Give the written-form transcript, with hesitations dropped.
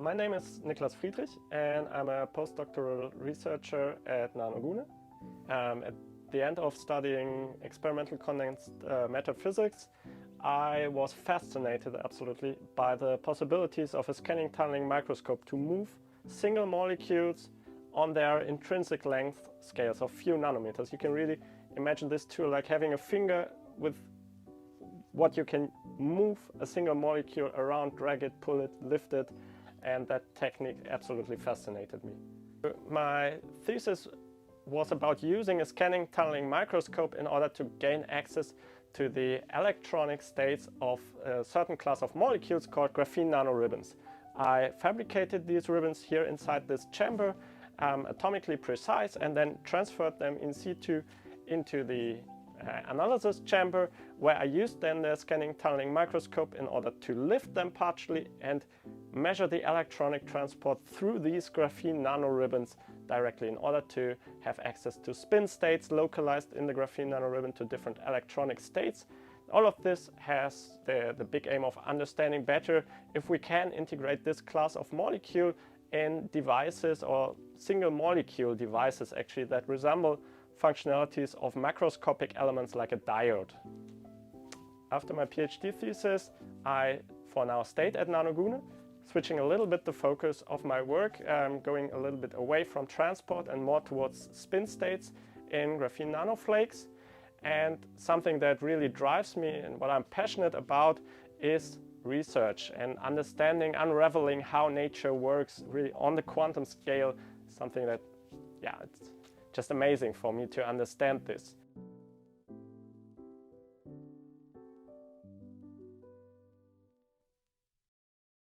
My name is Niklas Friedrich and I'm a postdoctoral researcher at nanoGUNE. At the end of studying experimental condensed matter physics, I was fascinated absolutely by the possibilities of a scanning tunneling microscope to move single molecules on their intrinsic length scales of few nanometers. You can really imagine this tool like having a finger with what you can move a single molecule around, drag it, pull it, lift it, and that technique absolutely fascinated me. My thesis was about using a scanning tunneling microscope in order to gain access to the electronic states of a certain class of molecules called graphene nanoribbons. I fabricated these ribbons here inside this chamber, atomically precise, and then transferred them in situ into the analysis chamber, where I used then the scanning tunneling microscope in order to lift them partially and measure the electronic transport through these graphene nanoribbons directly in order to have access to spin states localized in the graphene nanoribbon to different electronic states. All of this has the big aim of understanding better if we can integrate this class of molecule in devices or single molecule devices actually that resemble functionalities of macroscopic elements like a diode. After my PhD thesis, I for now stayed at nanoGUNE, switching a little bit the focus of my work, going a little bit away from transport and more towards spin states in graphene nanoflakes. And something that really drives me and what I'm passionate about is research and understanding, unraveling how nature works really on the quantum scale, something that, it's just amazing for me to understand this.